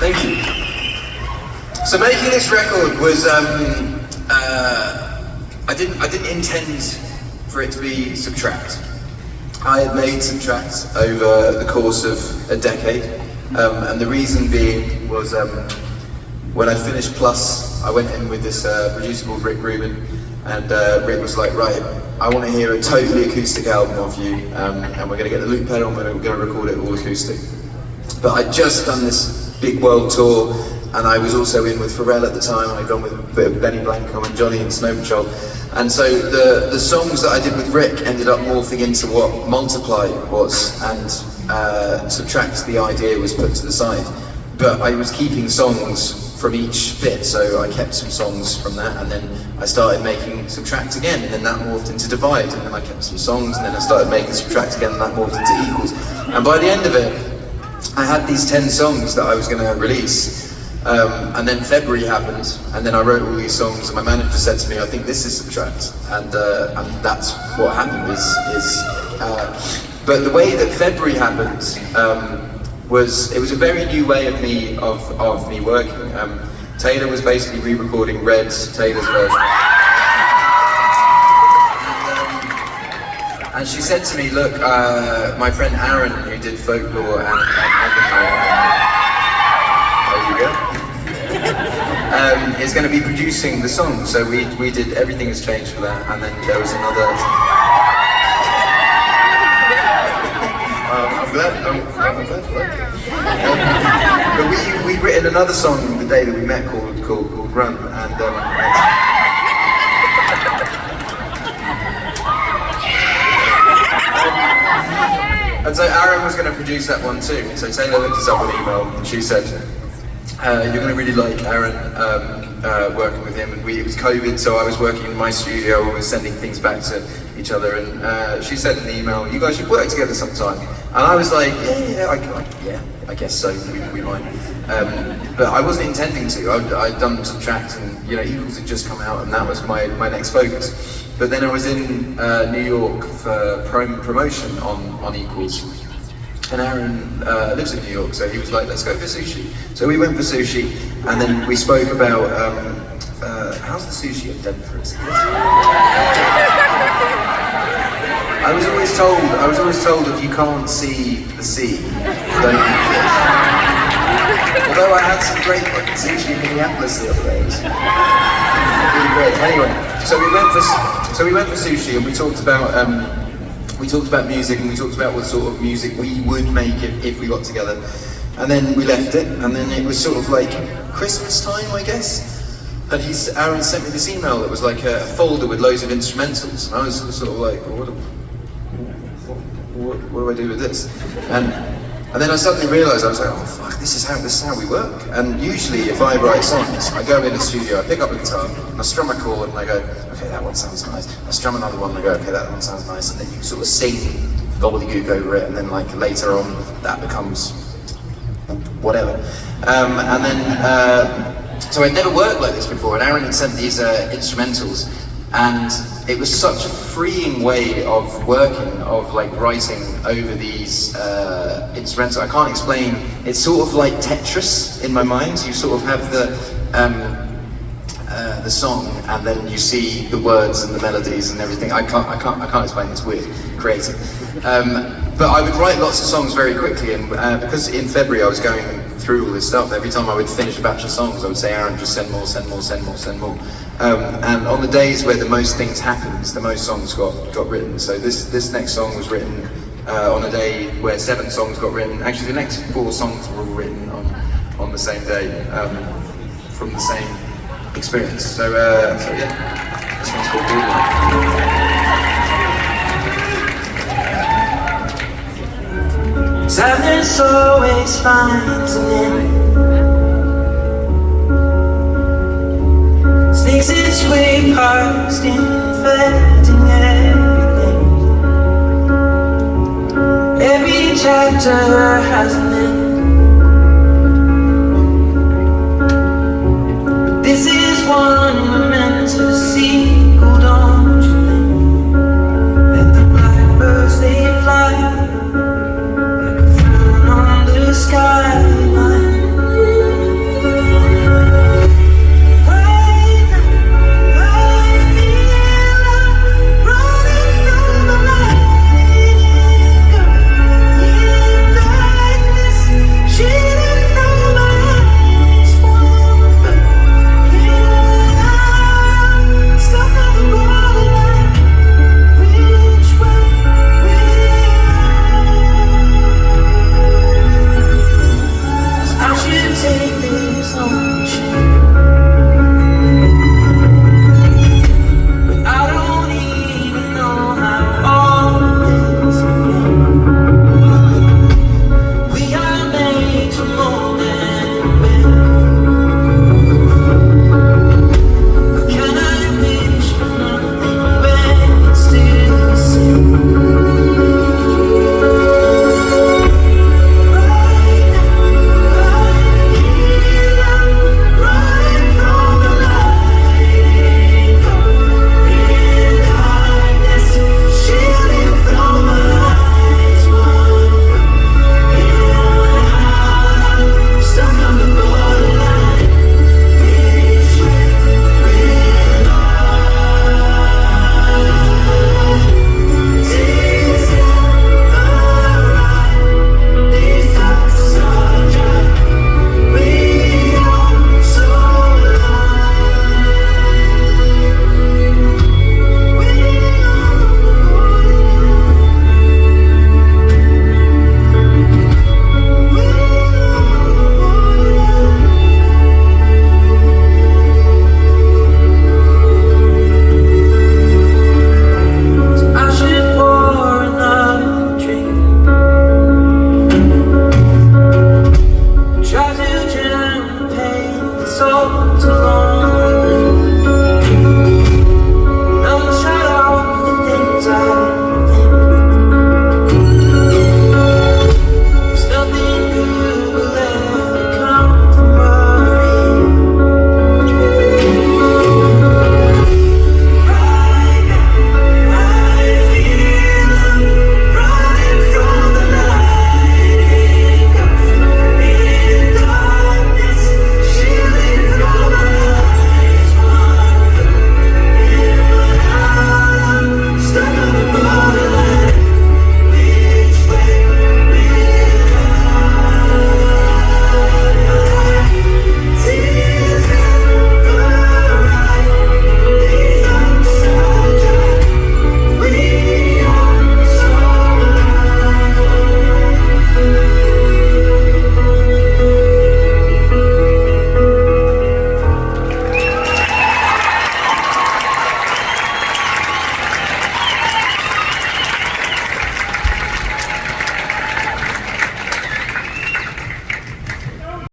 Thank you. So making this record was, I didn't intend for it to be Subtract. I had made Subtract over the course of a decade, and the reason being was when I finished Plus, I went in with this producer called Rick Rubin, and Rick was like, right, I want to hear a totally acoustic album of you, and we're going to get the loop pedal and we're going to record it all acoustic. But I'd just done this big world tour, and I was also in with Pharrell at the time, and I'd gone with a bit of Benny Blanco and Johnny and Snow Patrol. And so the songs that I did with Rick ended up morphing into what Multiply was, and Subtract, the idea, was put to the side. But I was keeping songs from each bit, so I kept some songs from that, and then I started making Subtract again, and then that morphed into Divide, and then I kept some songs, and then I started making Subtract again, and that morphed into Equals. And by the end of it, I had these 10 songs that I was going to release. And then February happened, and then I wrote all these songs, and my manager said to me, I think this is Subtract, and that's what happened. But the way that February happened it was a very new way of me working. Taylor was basically re-recording Red's Taylor's version. And she said to me, look, my friend Aaron, who did Folklore and there you go, is going to be producing the song. So we did, everything has changed for that, and then there was another... I'm glad. But we'd written another song the day that we met called Run, and and so Aaron was going to produce that one too. So Taylor looked us up on email, and she said, you're going to really like Aaron, working with him. And it was COVID, so I was working in my studio, and we were sending things back to each other, and she said in the email, you guys should work together sometime. And I was like, yeah, I guess so, we might. But I wasn't intending to. I'd done Subtract, and Equals had just come out, and that was my next focus. But then I was in New York for promotion on Equals. And Aaron lives in New York, so he was like, let's go for sushi. So we went for sushi, and then we spoke about, how's the sushi in Denver? I was always told if you can't see the sea, don't eat fish. Although I had some great fucking sushi in Minneapolis the other day. It was really great. Anyway, so we went for sushi, and we talked about music, and we talked about what sort of music we would make if we got together. And then we left it, and then it was sort of like Christmas time, I guess. And Aaron sent me this email that was like a folder with loads of instrumentals. And I was sort of like, what do I do with this? And then I suddenly realised, I was like, oh fuck, this is how we work. And usually if I write songs, I go in the studio, I pick up a guitar, and I strum a chord, and I go, okay, that one sounds nice. I strum another one, and I go, okay, that one sounds nice. And then you sort of sing gobbledygook over it, and then like later on, that becomes whatever. So I'd never worked like this before, and Aaron had sent these instrumentals, and it was such a freeing way of working, of like writing over these instrumentals. I can't explain. It's sort of like Tetris in my mind. You sort of have the song, and then you see the words and the melodies and everything. I can't explain. It's weird, creative. But I would write lots of songs very quickly, and because in February I was going through all this stuff, every time I would finish a batch of songs, I would say, Aaron, just send more. And on the days where the most things happened, the most songs got written. So this next song was written on a day where 7 songs got written. Actually, the next 4 songs were all written on the same day, from the same experience. So yeah, this one's called Moonlight. Sadness always finds an end, sneaks its way past, infecting everything. Every chapter has an end, but this is one